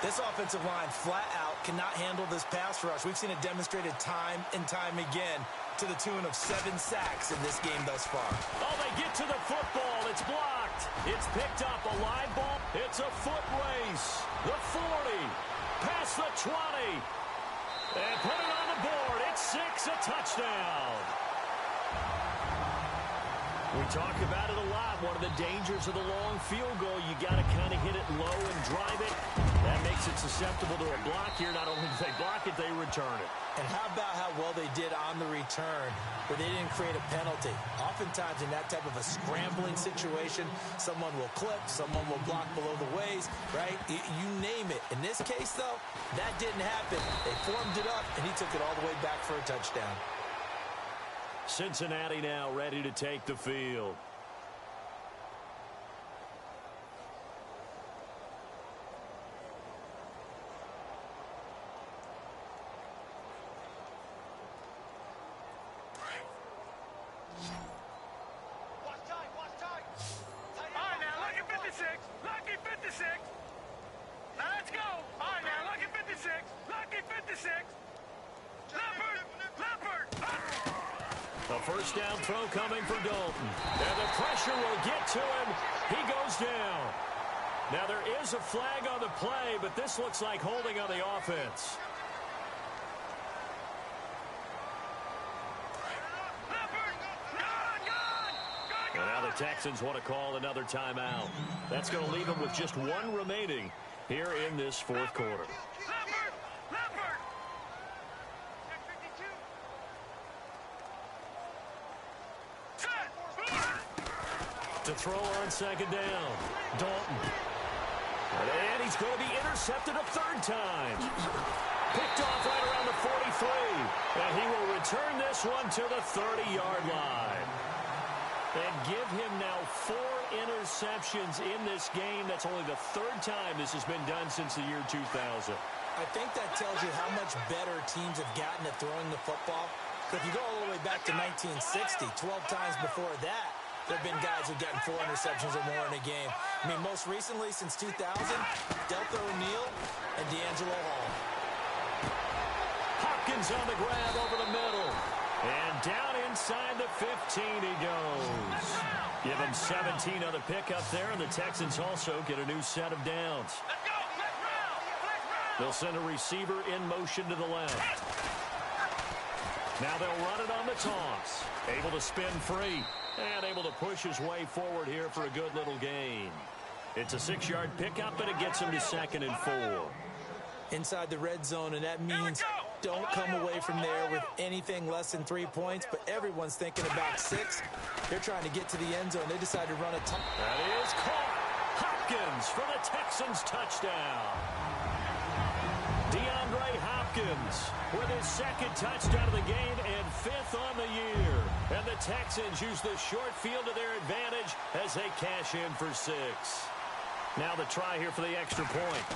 This offensive line flat out cannot handle this pass rush. We've seen it demonstrated time and time again to the tune of 7 sacks in this game thus far.
Oh, they get to the football. It's blocked. It's picked up. A live ball. It's a foot race. The 40. Past the 20. And put it on the board. It's 6, a touchdown. We talk about it a lot. One of the dangers of the long field goal, you got to kind of hit it low and drive it. That makes it susceptible to a block here. Not only do they block it, they return it.
And how about how well they did on the return, where they didn't create a penalty. Oftentimes in that type of a scrambling situation, someone will clip, someone will block below the waist, right? You name it. In this case, though, that didn't happen. They formed it up, and he took it all the way back for a touchdown.
Cincinnati now ready to take the field.
All right, now look at 50.
first down throw coming for Dalton. And the pressure will get to him. He goes down. Now there is a flag on the play, but this looks like holding on the offense. And now the Texans want to call another timeout. That's going to leave them with just one remaining here in this fourth quarter. To throw on second down, Dalton. And he's going to be intercepted a third time. Picked off right around the 43. And he will return this one to the 30-yard line. And give him now 4 interceptions in this game. That's only the third time this has been done since the year 2000.
I think that tells you how much better teams have gotten at throwing the football. If you go all the way back to 1960, 12 times before that, there have been guys who've gotten 4 interceptions or more in a game. I mean, most recently, since 2000, Deltha O'Neal and D'Angelo Hall.
Hopkins on the grab over the middle. And down inside the 15 he goes. Give him 17 on the pickup there, and the Texans also get a new set of downs. They'll send a receiver in motion to the left. Now they'll run it on the toss. Able to spin free. And able to push his way forward here for a good little gain. It's a 6-yard pickup, and it gets him to 2nd and 4.
Inside the red zone, and that means don't come away from there with anything less than 3 points, but everyone's thinking about 6. They're trying to get to the end zone. They decide to run a touchdown.
That is caught. Hopkins for the Texans touchdown. DeAndre Hopkins with his 2nd touchdown of the game and 5th on the year. And the Texans use the short field to their advantage as they cash in for 6. Now the try here for the extra point.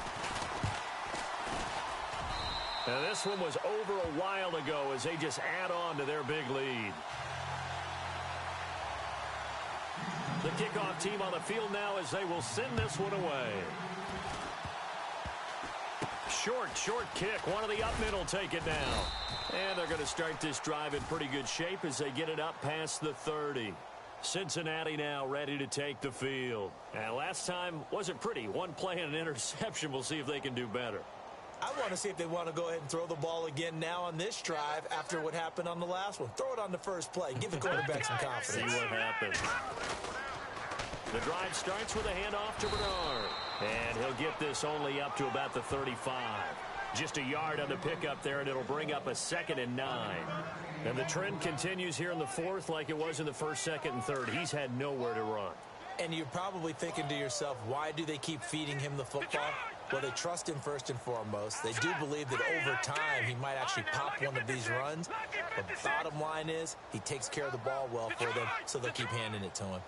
Now this one was over a while ago as they just add on to their big lead. The kickoff team on the field now as they will send this one away. Short kick. One of the up men will take it now. And they're going to start this drive in pretty good shape as they get it up past the 30. Cincinnati now ready to take the field. And last time wasn't pretty. One play and an interception. We'll see if they can do better.
I want to see if they want to go ahead and throw the ball again now on this drive after what happened on the last one. Throw it on the first play. Give the quarterback some confidence.
See what happens. The drive starts with a handoff to Bernard. And he'll get this only up to about the 35. Just a yard on the pickup there, and it'll bring up a 2nd and 9. And the trend continues here in the 4th like it was in the 1st, 2nd, and 3rd. He's had nowhere to run.
And you're probably thinking to yourself, why do they keep feeding him the football? Well, they trust him first and foremost. They do believe that over time he might actually pop one of these runs. But the bottom line is he takes care of the ball well for them, so they'll keep handing it to him.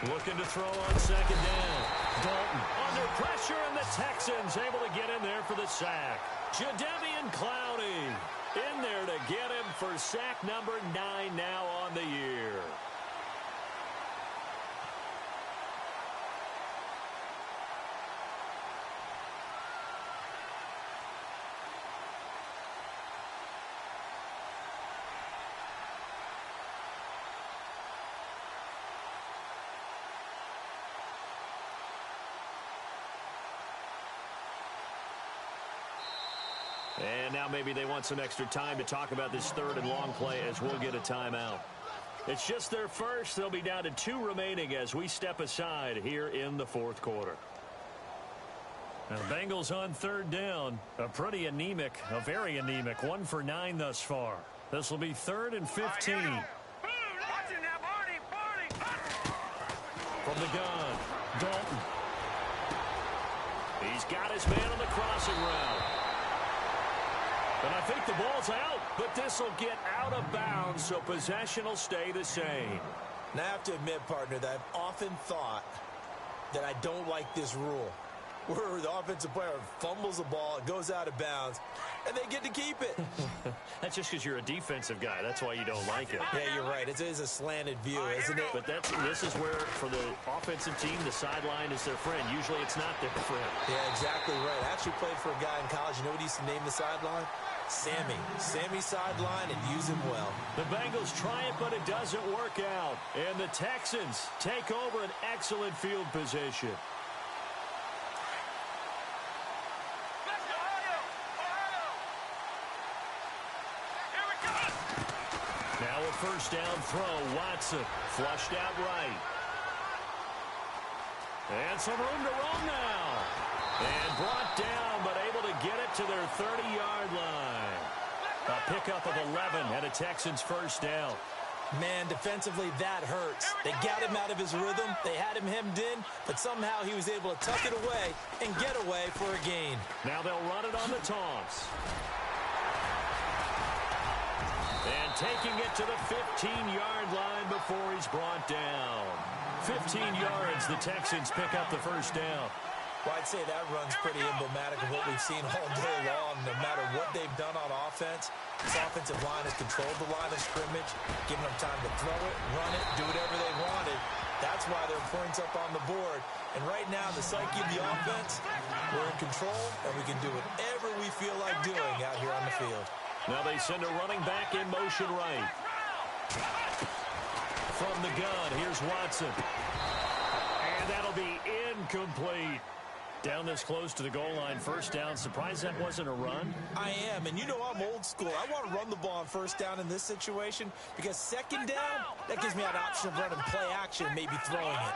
Looking to throw on 2nd down. Dalton under pressure, and the Texans able to get in there for the sack. Jadeveon Clowney in there to get him for sack number 9 now on the year. And now maybe they want some extra time to talk about this 3rd and long play as we'll get a timeout. It's just their first. They'll be down to 2 remaining as we step aside here in the 4th quarter. Now the Bengals on 3rd down. A very anemic 1 for 9 thus far. This will be 3rd and 15. From the gun, Dalton. He's got his man on the crossing route. And I think the ball's out, but this will get out of bounds, so possession will stay the same.
Now I have to admit, partner, that I've often thought that I don't like this rule. where the offensive player fumbles the ball, it goes out of bounds, and they get to keep it.
That's just because you're a defensive guy. That's why you don't like it.
Yeah, you're right. It is a slanted view, isn't it?
But this is where, for the offensive team, the sideline is their friend. Usually it's not their friend.
Yeah, exactly right. I actually played for a guy in college. You know what he used to name the sideline? Sammy. Sammy sideline, and use him well.
The Bengals try it, but it doesn't work out. And the Texans take over an excellent field position. Now a first down throw. Watson flushed out right. And some room to roam now. And brought down, but able to get it to their 30-yard line. A pickup of 11 and a Texans first down.
Man, defensively, that hurts. They got him out of his rhythm. They had him hemmed in, but somehow he was able to tuck it away and get away for a gain.
Now they'll run it on the toss. And taking it to the 15-yard line before he's brought down. 15 yards, the Texans pick up the first down.
Well, I'd say that run's pretty emblematic of what we've seen all day long. No matter what they've done on offense, this offensive line has controlled the line of scrimmage, giving them time to throw it, run it, do whatever they wanted. That's why they're points up on the board. And right now, the psyche of the offense, we're in control, and we can do whatever we feel like doing out here on the field.
Now they send a running back in motion right. From the gun, here's Watson. And that'll be incomplete. Down this close to the goal line, first down. Surprised that wasn't a run?
I am, and you know I'm old school. I want to run the ball on first down in this situation because second down, that gives me that option of running play action, maybe throwing it.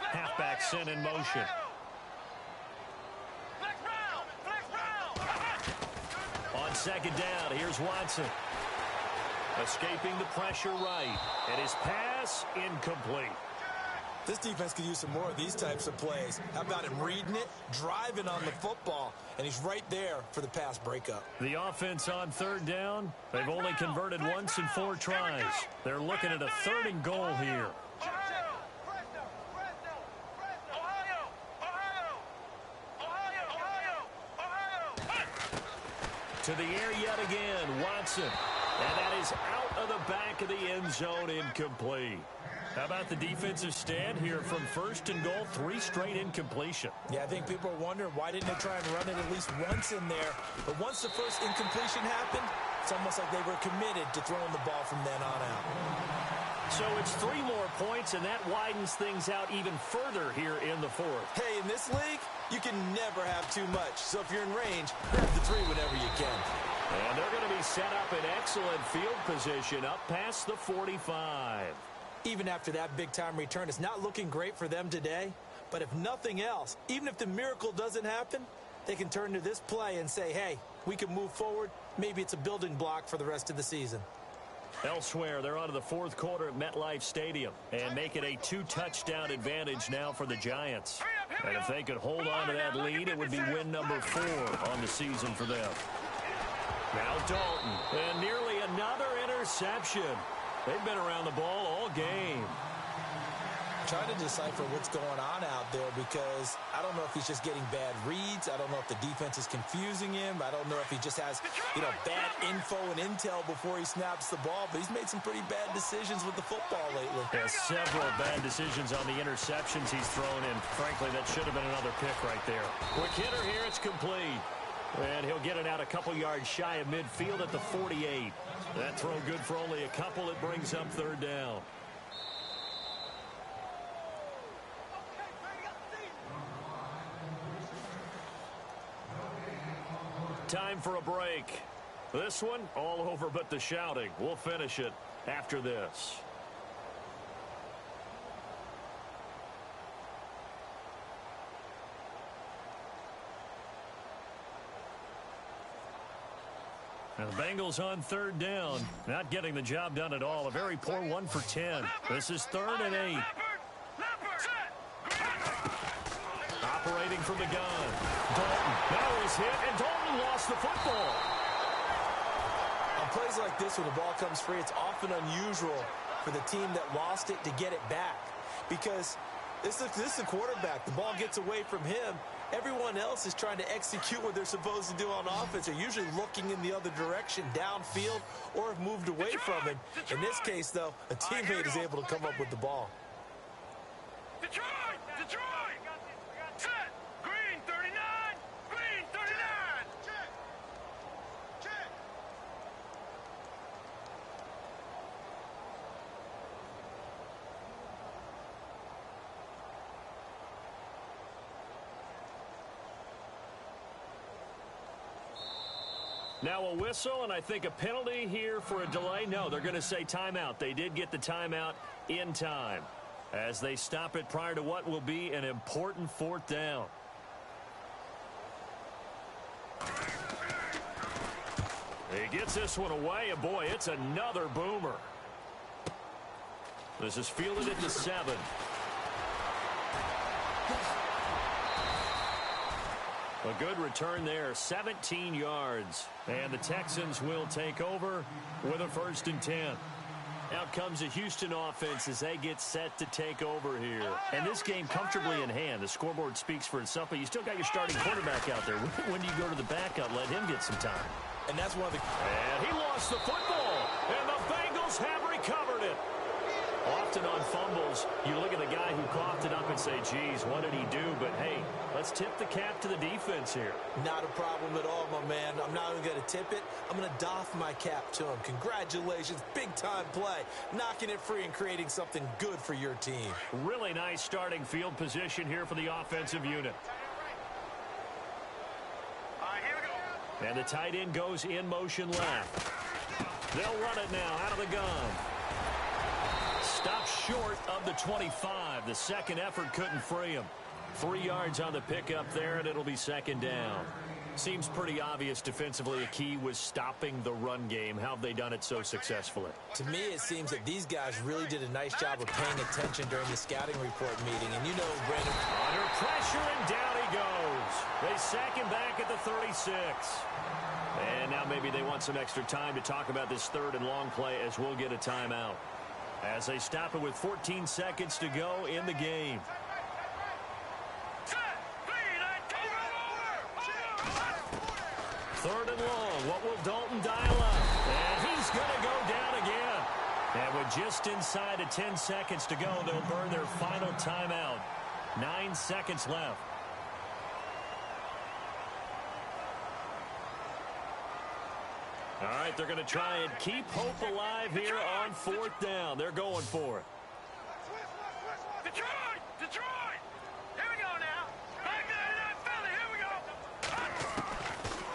Halfback sent in motion. On second down, here's Watson. Escaping the pressure right. And his pass incomplete.
This defense could use some more of these types of plays. How about him reading it, driving on the football, and he's right there for the pass breakup.
The offense on third down, they've only converted once in 4 tries. They're looking at a 3rd and goal here. To the air yet again, Watson. And that is out of the back of the end zone, incomplete. How about the defensive stand here from 1st and goal, 3 straight incompletion.
Yeah, I think people are wondering why didn't they try and run it at least once in there. But once the first incompletion happened, it's almost like they were committed to throwing the ball from then on out.
So it's 3 more points, and that widens things out even further here in the 4th.
Hey, in this league, you can never have too much. So if you're in range, grab the 3 whenever you can.
And they're going to be set up in excellent field position up past the 45.
Even after that big-time return, it's not looking great for them today. But if nothing else, even if the miracle doesn't happen, they can turn to this play and say, hey, we can move forward. Maybe it's a building block for the rest of the season.
Elsewhere, they're on to the 4th quarter at MetLife Stadium and make it a 2-touchdown advantage now for the Giants. And if they could hold on to that lead, it would be win number 4 on the season for them. Now Dalton, and nearly another interception. They've been around the ball all game.
I'm trying to decipher what's going on out there because I don't know if he's just getting bad reads. I don't know if the defense is confusing him. I don't know if he just has, bad info and intel before he snaps the ball. But he's made some pretty bad decisions with the football lately.
There's several bad decisions on the interceptions he's thrown in. Frankly, that should have been another pick right there. Quick hitter here, it's complete. And he'll get it out a couple yards shy of midfield at the 48. That throw good for only a couple. It brings up 3rd down. Time for a break. This one, all over but the shouting. We'll finish it after this. And the Bengals on 3rd down. Not getting the job done at all. A very poor 1 for 10. This is 3rd and 8. Operating from the gun. Dalton. Now he's hit, and Dalton lost the football.
On plays like this, when the ball comes free, it's often unusual for the team that lost it to get it back. Because this is a quarterback. The ball gets away from him. Everyone else is trying to execute what they're supposed to do on offense. They're usually looking in the other direction, downfield, or have moved away from him. In this case, though, a teammate is able to come up with the ball.
Detroit! Set! Green 39! Green 39! Check!
Now a whistle, and I think a penalty here for a delay. No, they're going to say timeout. They did get the timeout in time as they stop it prior to what will be an important fourth down. He gets this one away, and boy, it's another boomer. This is fielded at the 7. A good return there, 17 yards. And the Texans will take over with a 1st and 10. Out comes the Houston offense as they get set to take over here. And this game comfortably in hand. The scoreboard speaks for itself, but you still got your starting quarterback out there. When do you go to the backup? Let him get some time.
And that's one of the...
And he lost the football. And the Bengals have recovered it. Often on fumbles, you look at the guy who coughed it up and say, geez, what did he do? But, hey, let's tip the cap to the defense here.
Not a problem at all, my man. I'm not even going to tip it. I'm going to doff my cap to him. Congratulations. Big-time play. Knocking it free and creating something good for your team.
Really nice starting field position here for the offensive unit.
Here we go.
And the tight end goes in motion left. They'll run it now out of the gun. Stopped short of the 25. The second effort couldn't free him. 3 yards on the pickup there, and it'll be 2nd down. Seems pretty obvious defensively a key was stopping the run game. How have they done it so successfully?
To me, it seems that these guys really did a nice job of paying attention during the scouting report meeting. And you know, Brandon...
Under pressure, and down he goes. They sack him back at the 36. And now maybe they want some extra time to talk about this 3rd and long play as we'll get a timeout. As they stop it with 14 seconds to go in the game.
Set! Green,
Third and long. What will Dalton dial up? And he's going to go down again. And with just inside of 10 seconds to go, they'll burn their final timeout. 9 seconds left. All right, they're going to try and keep hope alive here on 4th down. They're going for it.
Detroit! Here we go now. Back there, Philly. Here we go.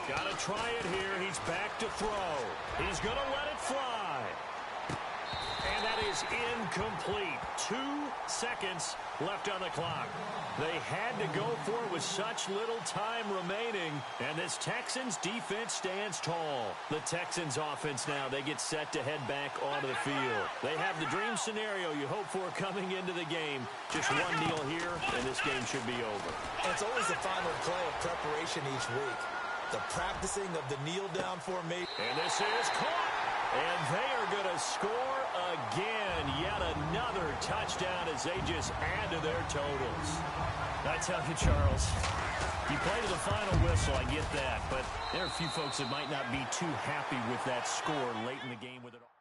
Got to try it here. He's back to throw. He's going to let it fly. And that is incomplete. 2 seconds left on the clock. They had to go for it with such little time remaining. And this Texans defense stands tall. The Texans offense now, they get set to head back onto the field. They have the dream scenario you hope for coming into the game. Just one kneel here, and this game should be over.
It's always the final play of preparation each week. The practicing of the kneel-down formation.
And this is caught. And they are going to score again. Yet another touchdown as they just add to their totals. I tell you, Charles, you play to the final whistle, I get that. But there are a few folks that might not be too happy with that score late in the game with it all.